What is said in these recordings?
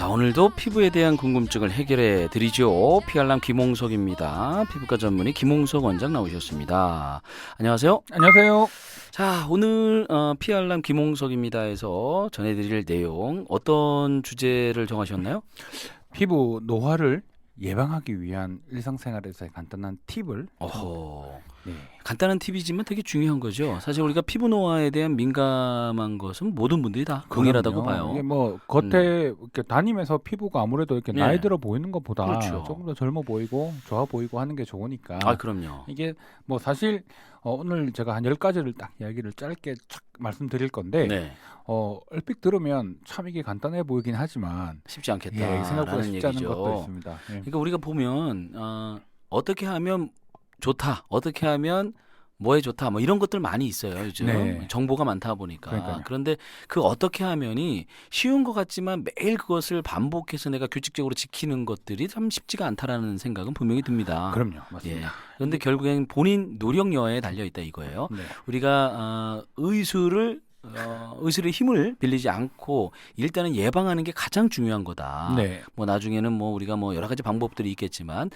오늘도 피부에 대한 궁금증을 해결해 드리죠. 피알람 김홍석입니다. 피부과 전문의 김홍석 원장 나오셨습니다. 안녕하세요. 안녕하세요. 자, 오늘 피알람 김홍석입니다에서 전해드릴 내용 어떤 주제를 정하셨나요? 피부 노화를 예방하기 위한 일상생활에서의 간단한 팁을 어허. 네. 간단한 팁이지만 되게 중요한 거죠. 사실 우리가 피부 노화에 대한 민감한 것은 모든 분들이 다 동일하다고 봐요. 이게 뭐 겉에 이렇게 다니면서 피부가 아무래도 이렇게 네. 나이 들어 보이는 것보다 그렇죠. 조금 더 젊어 보이고 좋아 보이고 하는 게 좋으니까 아, 그럼요. 이게 뭐 사실 오늘 제가 한 10가지를 딱 이야기를 짧게 쫙 말씀드릴 건데 네. 얼핏 들으면 참 이게 간단해 보이긴 하지만 쉽지 않겠다. 생각보다 쉽지 않은 얘기죠. 것도 있습니다. 예. 그러니까 우리가 보면 어떻게 하면 좋다, 어떻게 하면 뭐에 좋다, 뭐 이런 것들 많이 있어요. 요즘 네. 정보가 많다 보니까. 그러니까요. 그런데 그 어떻게 하면이 쉬운 것 같지만 매일 그것을 반복해서 내가 규칙적으로 지키는 것들이 참 쉽지가 않다라는 생각은 분명히 듭니다. 그럼요. 예. 맞습니다. 그런데 결국엔 본인 노력여에 달려 있다 이거예요. 네. 우리가 의술의 힘을 빌리지 않고 일단은 예방하는 게 가장 중요한 거다. 네. 뭐 나중에는 뭐 우리가 뭐 여러 가지 방법들이 있겠지만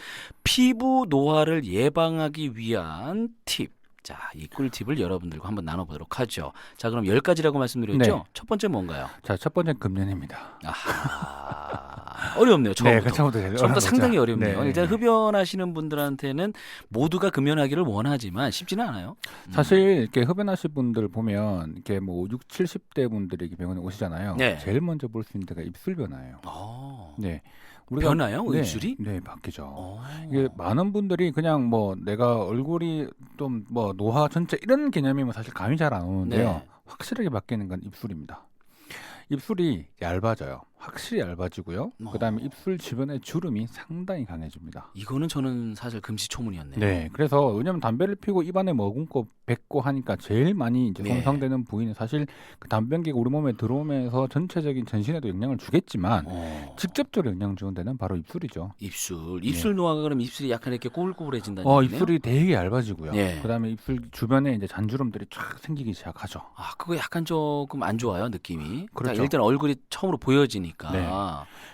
피부 노화를 예방하기 위한 팁. 자, 이 꿀팁을 여러분들과 한번 나눠보도록 하죠. 자, 그럼 10가지라고 말씀드렸죠? 네. 첫 번째 뭔가요? 자, 첫 번째 금연입니다. 아하, 어렵네요. 처음부터. 처음부터 제일 처음부터 어려운 상당히 거죠. 어렵네요. 네. 일단 흡연하시는 분들한테는 모두가 금연하기를 원하지만 쉽지는 않아요. 사실 이렇게 흡연하실 분들 보면 이렇게 뭐 60, 70대 분들이 이렇게 병원에 오시잖아요. 네. 제일 먼저 볼 수 있는 데가 입술 변화예요. 네. 네. 변화요? 네, 입술이? 네, 바뀌죠. 오. 이게 많은 분들이 그냥 뭐 내가 얼굴이 좀 뭐 노화 전체 이런 개념이면 사실 감이 잘 안 오는데요. 네. 확실하게 바뀌는 건 입술입니다. 입술이 얇아져요. 확실히 얇아지고요. 그다음에 입술 주변의 주름이 상당히 강해집니다. 이거는 저는 사실 금시초문이었네요. 네, 그래서 왜냐면 담배를 피우고 입안에 머금고 뱉고 하니까 제일 많이 이제 네. 손상되는 부위는 사실 그 담배기가 우리 몸에 들어오면서 전체적인 전신에도 영향을 주겠지만 직접적으로 영향 주는 데는 바로 입술이죠. 입술 노화가 그럼 입술이 약간 이렇게 꼬불꼬불해진다는 얘기네요. 입술이 되게 얇아지고요. 네. 그다음에 입술 주변에 이제 잔주름들이 쫙 생기기 시작하죠. 아, 그거 약간 조금 안 좋아요, 느낌이. 그렇죠. 일단 얼굴이 처음으로 보여지니까. 네.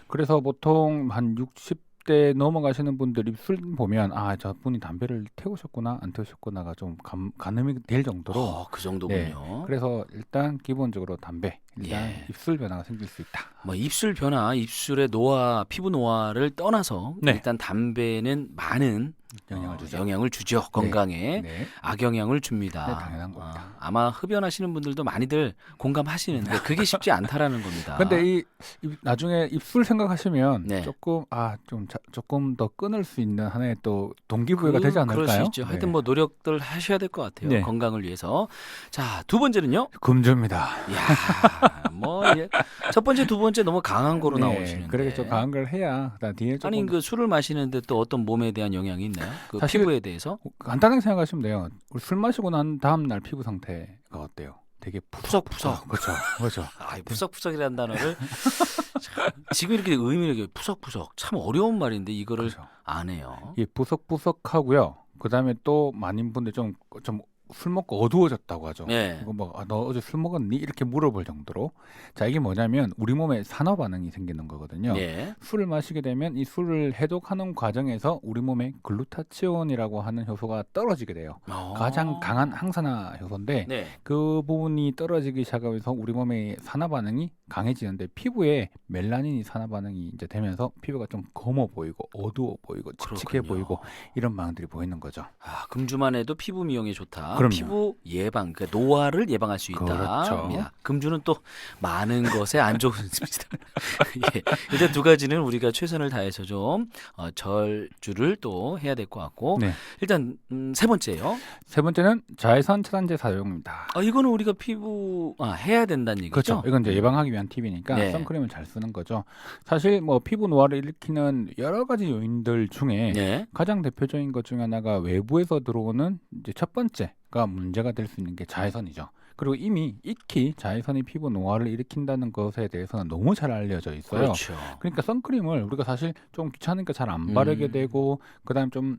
그래서 보통 한 60대 넘어가시는 분들 입술 보면 저분이 담배를 태우셨구나 안 태우셨구나가 좀 가늠이 될 정도로 그 정도군요. 그래서 일단 기본적으로 담배 일단 예. 입술 변화가 생길 수 있다. 뭐 입술 변화, 입술의 노화, 피부 노화를 떠나서 네. 일단 담배는 많은 영향을 주죠. 건강에 네. 악영향을 줍니다. 네, 당연한 겁니다. 아마 흡연하시는 분들도 많이들 공감하시는데 그게 쉽지 않다라는 겁니다. 근데 나중에 입술 생각하시면 네. 조금 더 끊을 수 있는 하나의 또 동기부여가 되지 않을까요? 그럴 수 있죠. 하여튼 뭐 노력들 하셔야 될 것 같아요. 네. 건강을 위해서. 자, 두 번째는요. 금주입니다. 이야, 첫 번째, 두 번째 너무 강한 거로 나오시는데. 그렇게 좀 강한 걸 해야 그다음 뒤에 조금 아니 그 술을 마시는데 또 어떤 몸에 대한 영향이 있나요? 그 사실 피부에 대해서? 간단하게 생각하시면 돼요. 우리 술 마시고 난 다음 날 피부 상태가 어때요? 되게 푸석푸석. 그렇죠. 푸석푸석이라는 단어를 지금 이렇게 의미 있게 푸석푸석 참 어려운 말인데 이거를 그렇죠. 안 해요. 이 부석부석하고요. 그다음에 또 많은 분들 좀 술 먹고 어두워졌다고 하죠. 네. 이거 너 어제 술 먹었니? 이렇게 물어볼 정도로. 자, 이게 뭐냐면 우리 몸에 산화 반응이 생기는 거거든요. 네. 술을 마시게 되면 이 술을 해독하는 과정에서 우리 몸에 글루타치온이라고 하는 효소가 떨어지게 돼요. 가장 강한 항산화 효소인데 네. 그 부분이 떨어지기 시작하면서 우리 몸의 산화 반응이 강해지는데 피부에 멜라닌이 산화 반응이 이제 되면서 피부가 좀 검어 보이고 어두워 보이고 칙칙해 그렇군요. 보이고 이런 반응들이 보이는 거죠. 금주만 해도 피부 미용에 좋다. 그럼요. 피부 예방, 그 노화를 예방할 수 있다. 그렇죠. 금주는 또 많은 것에 안 좋은 습니다. 예. 일단 두 가지는 우리가 최선을 다해서 좀 절주를 또 해야 될 것 같고. 네. 일단 세 번째요. 세 번째는 자외선 차단제 사용입니다. 이거는 우리가 피부 해야 된다는 얘기죠. 그렇죠. 이건 이제 예방하기 위한 팁이니까 네. 선크림을 잘 쓰는 거죠. 사실 뭐 피부 노화를 일으키는 여러 가지 요인들 중에 네. 가장 대표적인 것 중에 하나가 외부에서 들어오는 이제 첫 번째가 문제가 될 수 있는 게 자외선이죠. 그리고 이미 익히 자외선이 피부 노화를 일으킨다는 것에 대해서는 너무 잘 알려져 있어요. 그렇죠. 그러니까 선크림을 우리가 사실 좀 귀찮으니까 잘 안 바르게 되고 그다음에 좀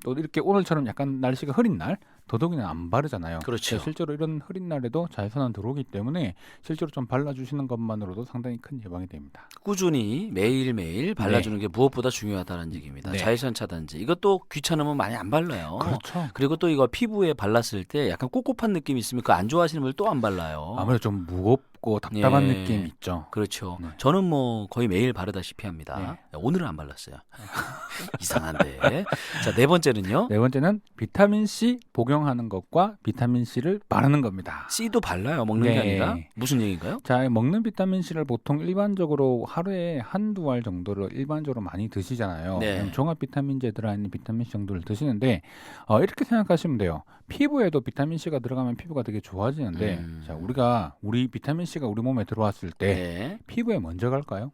또 이렇게 오늘처럼 약간 날씨가 흐린 날 더더욱이나 안 바르잖아요. 그렇죠. 실제로 이런 흐린 날에도 자외선은 들어오기 때문에 실제로 좀 발라주시는 것만으로도 상당히 큰 예방이 됩니다. 꾸준히 매일매일 발라주는 게 무엇보다 중요하다는 얘기입니다. 네. 자외선 차단제. 이것도 귀찮으면 많이 안 발라요. 그렇죠. 그리고 또 이거 피부에 발랐을 때 약간 꿉꿉한 느낌이 있으면 그 안 좋아하시는 분들 또 안 발라요. 아무래도 좀 무겁고 답답한 예. 느낌 있죠. 그렇죠. 네. 저는 뭐 거의 매일 바르다시피 합니다. 오늘은 안 발랐어요. 이상한데. 자, 네 번째는요. 네 번째는 비타민 C 복용하는 것과 비타민 C를 바르는 겁니다. C도 발라요. 먹는 게 네. 아니라. 무슨 얘기인가요? 자, 먹는 비타민 C를 보통 일반적으로 하루에 한두 알 정도를 일반적으로 많이 드시잖아요. 네. 종합 비타민제에 들어있는 비타민 C 정도를 드시는데 이렇게 생각하시면 돼요. 피부에도 비타민 C가 들어가면 피부가 되게 좋아지는데 자, 우리 비타민 C가 우리 몸에 들어왔을 때 네. 피부에 먼저 갈까요?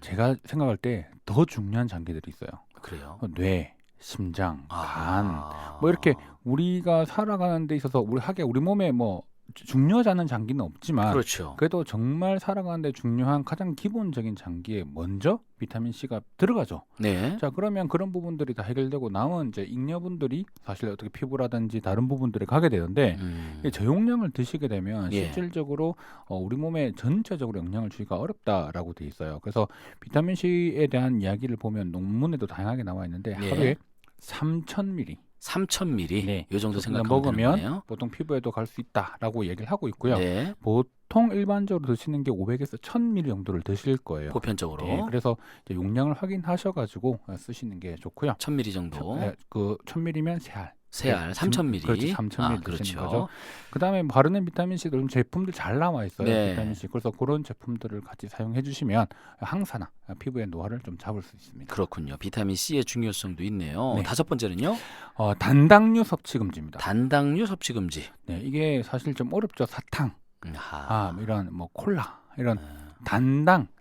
제가 생각할 때 더 중요한 장기들이 있어요. 그래요. 뇌, 심장, 간, 아. 뭐 이렇게 우리가 살아가는 데 있어서 우리 몸에 뭐 중요하지 않은 장기는 없지만 그렇죠. 그래도 정말 살아가는 데 중요한 가장 기본적인 장기에 먼저 비타민 C가 들어가죠. 네. 자, 그러면 그런 부분들이 다 해결되고 남은 이제 잉여분들이 사실 어떻게 피부라든지 다른 부분들에 가게 되는데 이 저용량을 드시게 되면 예. 실질적으로 우리 몸에 전체적으로 영향을 주기가 어렵다라고 돼 있어요. 그래서 비타민 C에 대한 이야기를 보면 논문에도 다양하게 나와 있는데 예. 하루에 3,000ml 3,000ml. 네. 이 정도 생각하면 먹으면 되는 거네요. 보통 피부에도 갈 수 있다라고 얘기를 하고 있고요. 네. 보통 일반적으로 드시는 게 500에서 1,000ml 정도를 드실 거예요. 보편적으로 네, 그래서 이제 용량을 확인하셔가지고 쓰시는 게 좋고요. 1,000ml 정도. 그 1,000ml면 3알. 세 알, 3,000ml. 그렇지, 3,000ml 그렇죠. 드시는 거죠. 그다음에 바르는 비타민 C도 제품들 잘 나와 있어요. 네. 비타민 C. 그래서 그런 제품들을 같이 사용해 주시면 항산화, 피부의 노화를 좀 잡을 수 있습니다. 그렇군요. 비타민 C의 중요성도 있네요. 네. 다섯 번째는요. 단당류 섭취 금지입니다. 단당류 섭취 금지. 네, 이게 사실 좀 어렵죠. 사탕, 이런 뭐 콜라, 이런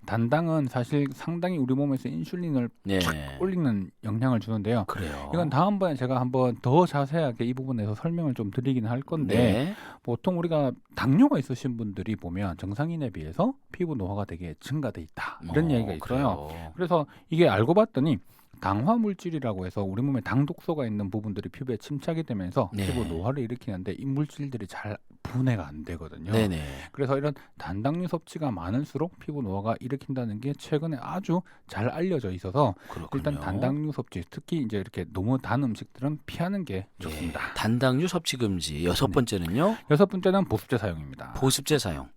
단당은 사실 상당히 우리 몸에서 인슐린을 네. 쫙 올리는 영향을 주는데요. 그래요. 이건 다음번에 제가 한번 더 자세하게 이 부분에서 설명을 좀 드리긴 할 건데 네. 보통 우리가 당뇨가 있으신 분들이 보면 정상인에 비해서 피부 노화가 되게 증가돼 있다 이런 얘기가 있어요. 그래요. 그래서 이게 알고 봤더니 당화 물질이라고 해서 우리 몸에 당 독소가 있는 부분들이 피부에 침착이 되면서 네. 피부 노화를 일으키는데 이 물질들이 잘 분해가 안 되거든요. 네네. 그래서 이런 단당류 섭취가 많을수록 피부 노화가 일으킨다는 게 최근에 아주 잘 알려져 있어서 그렇군요. 일단 단당류 섭취, 특히 이제 이렇게 너무 단 음식들은 피하는 게 좋습니다. 예. 단당류 섭취 금지. 여섯 번째는요. 여섯 번째는 보습제 사용입니다. 보습제 사용.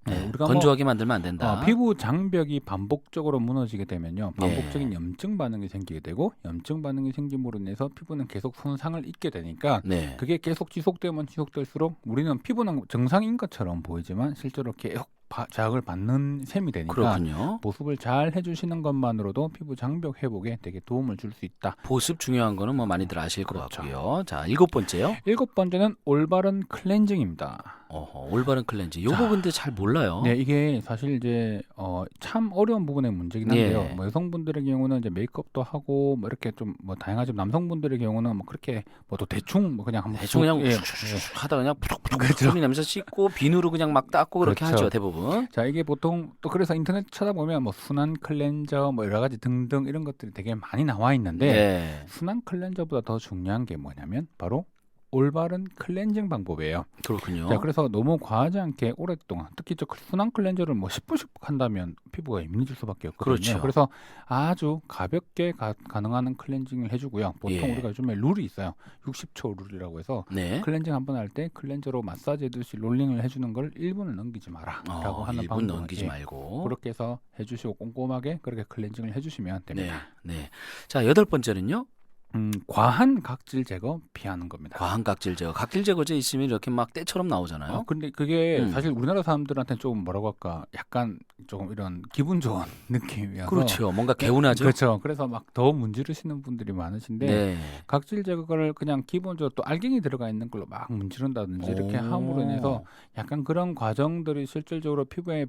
네, 네. 우리가 건조하게 만들면 안 된다. 피부 장벽이 반복적으로 무너지게 되면요, 반복적인 네. 염증 반응이 생기게 되고 염증 반응이 생김으로 인해서 피부는 계속 손상을 입게 되니까 네. 그게 계속 지속되면 지속될수록 우리는 피부는 정상인 것처럼 보이지만 실제로 계속 자극을 받는 셈이 되니까 그렇군요. 보습을 잘 해주시는 것만으로도 피부 장벽 회복에 되게 도움을 줄 수 있다. 보습 중요한 거는 뭐 많이들 아실 것 그렇죠. 같고요. 자, 일곱 번째요. 일곱 번째는 올바른 클렌징입니다. 올바른 클렌징. 요거 근데 잘 몰라요. 네, 이게 사실 이제 참 어려운 부분의 문제긴 한데요. 뭐 여성분들의 경우는 이제 메이크업도 하고 뭐 이렇게 좀 뭐 다양하지만 남성분들의 경우는 뭐 그렇게 뭐 또 대충 뭐 그냥 한번 대충 그냥 예, 슉슉슉 하다 그냥 푸석푸석 그렇죠. 소리 내면서 씻고 비누로 그냥 막 닦고 그렇게 그렇죠. 하죠 대부분. 자, 이게 보통 또 그래서 인터넷 찾아보면 뭐 순한 클렌저 뭐 여러 가지 등등 이런 것들이 되게 많이 나와 있는데 네. 순한 클렌저보다 더 중요한 게 뭐냐면 바로 올바른 클렌징 방법이에요. 그렇군요. 자, 그래서 너무 과하지 않게 오랫동안 특히 저 순한 클렌저를 뭐 10분씩 한다면 피부가 예민해질 수밖에 없거든요. 그렇죠. 그래서 아주 가볍게 가능한 클렌징을 해주고요. 보통 예. 우리가 요즘에 룰이 있어요. 60초 룰이라고 해서 네. 클렌징 한 번 할 때 클렌저로 마사지 해듯이 롤링을 해주는 걸 1분을 넘기지 마라라고 하는 1분 방법. 넘기지 말고. 그렇게 해서 해주시고 꼼꼼하게 그렇게 클렌징을 해주시면 네. 됩니다. 네. 자, 여덟 번째는요. 과한 각질 제거 피하는 겁니다. 과한 각질 제거. 각질 제거제 있으면 이렇게 막 때처럼 나오잖아요. 근데 그게 음. 사실 우리나라 사람들한테 좀 뭐라고 할까 약간 조금 이런 기분 좋은 느낌이어서 그렇죠. 뭔가 개운하죠. 그렇죠. 그래서 막 더 문지르시는 분들이 많으신데 네. 각질 제거를 그냥 기본적으로 또 알갱이 들어가 있는 걸로 막 문지른다든지 이렇게 함으로 인해서 약간 그런 과정들이 실질적으로 피부에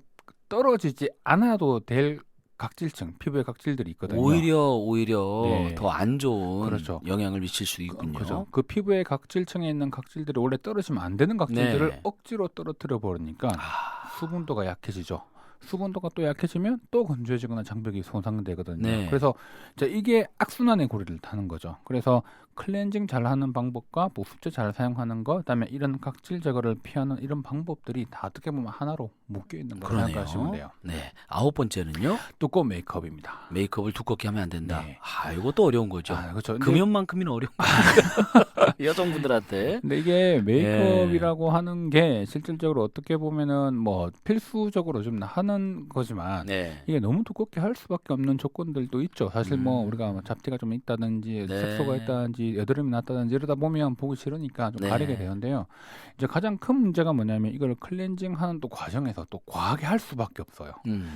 떨어지지 않아도 될 각질층, 피부에 각질들이 있거든요. 오히려 네. 더 안 좋은 그렇죠. 영향을 미칠 수 있군요. 그죠. 그 피부의 각질층에 있는 각질들이 원래 떨어지면 안 되는 각질들을 네. 억지로 떨어뜨려 버리니까 수분도가 약해지죠. 수분도가 또 약해지면 또 건조해지거나 장벽이 손상되거든요. 네. 그래서 이제 이게 악순환의 고리를 타는 거죠. 그래서 클렌징 잘하는 방법과 보습제 잘 사용하는 거, 그다음에 이런 각질 제거를 피하는 이런 방법들이 다 어떻게 보면 하나로 묶여 있는 거라고 생각하시면 돼요. 네. 9번째는요. 두꺼운 메이크업입니다. 메이크업을 두껍게 하면 안 된다. 네. 이것도 어려운 거죠. 그렇죠. 금연만큼이나 어려운 거니까 여성분들한테. 근데 이게 메이크업이라고 하는 게 실질적으로 어떻게 보면은 뭐 필수적으로 좀 하는 거지만 네. 이게 너무 두껍게 할 수밖에 없는 조건들도 있죠. 사실 뭐 우리가 뭐 잡티가 좀 있다든지 네. 색소가 있다든지 여드름이 났다든지 이러다 보면 보기 싫으니까 좀 네. 가리게 되는데요. 이제 가장 큰 문제가 뭐냐면 이걸 클렌징하는 또 과정에서 또 과하게 할 수밖에 없어요.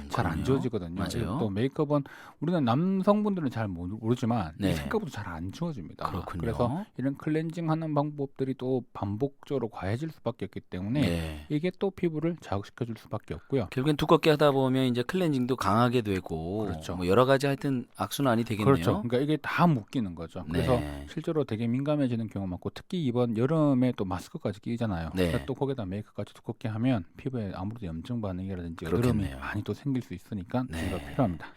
잘 안 그럼요. 지워지거든요. 맞아요. 그리고 또 메이크업은 우리는 남성분들은 잘 모르지만 네. 이 생각보다 잘 안 지워집니다. 그렇군요. 그래서 이런 클렌징하는 방법들이 또 반복적으로 과해질 수밖에 없기 때문에 네. 이게 또 피부를 자극시켜 줄 수밖에 없고요. 결국엔 두껍게 하다 보면 이제 클렌징도 강하게 되고 그렇죠. 뭐 여러 가지 하여튼 악순환이 되겠네요. 그렇죠. 그러니까 이게 다 묶이는 거죠. 그래서 네. 실제로 되게 민감해지는 경우 많고 특히 이번 여름에 또 마스크까지 끼잖아요. 네. 그러니까 또 거기다 메이크까지 두껍게 하면 피부에 아무래도 염증 반응이라든지 여드름이 그렇겠네요. 많이 또 생길 수 있으니까 네. 주의가 필요합니다.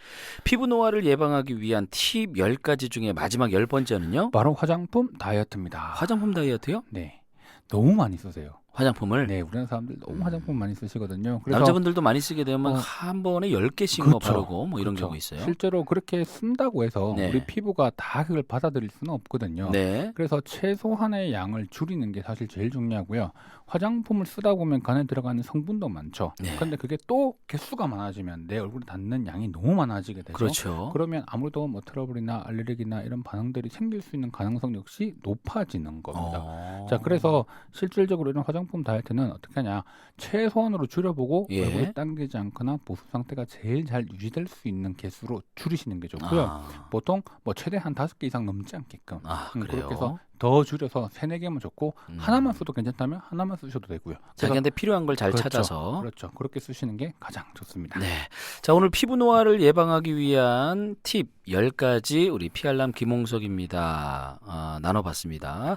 피부 노화를 예방하기 위한 팁 10가지 중에 마지막 10번째는요. 바로 화장품 다이어트입니다. 화장품 다이어트요? 네. 너무 많이 쓰세요. 화장품을 네, 우리나라 사람들 너무 화장품 많이 쓰시거든요. 그래서 남자분들도 많이 쓰게 되면 어, 한 번에 10개씩 뭐 그렇죠. 바르고 뭐 이런 그렇죠. 경우 있어요. 실제로 그렇게 쓴다고 해서 네. 우리 피부가 다 그걸 받아들일 수는 없거든요. 네. 그래서 최소한의 양을 줄이는 게 사실 제일 중요하고요. 화장품을 쓰다 보면 간에 들어가는 성분도 많죠. 네. 그런데 그게 또 개수가 많아지면 내 얼굴에 닿는 양이 너무 많아지게 되죠. 그렇죠. 그러면 아무래도 뭐 트러블이나 알레르기나 이런 반응들이 생길 수 있는 가능성 역시 높아지는 겁니다. 자, 그래서 실질적으로 이런 화장품 다이어트는 어떻게 하냐? 최소한으로 줄여보고 예. 얼굴이 당기지 않거나 보습 상태가 제일 잘 유지될 수 있는 개수로 줄이시는 게 좋고요. 보통 뭐 최대 한 5개 이상 넘지 않게끔 그래요. 그렇게 해서 더 줄여서 3-4개만 좋고 하나만 써도 괜찮다면 하나만 쓰셔도 되고요. 그래서 자기한테 필요한 걸 잘 그렇죠. 찾아서. 그렇죠. 그렇게 쓰시는 게 가장 좋습니다. 네. 자, 오늘 피부 노화를 예방하기 위한 팁 10가지 우리 피알람 김홍석입니다. 나눠봤습니다.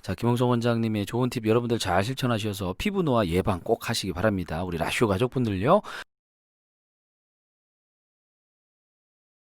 자, 김홍석 원장님의 좋은 팁 여러분들 잘 실천하셔서 피부 노화 예방 꼭 하시기 바랍니다. 우리 라쇼 가족분들요.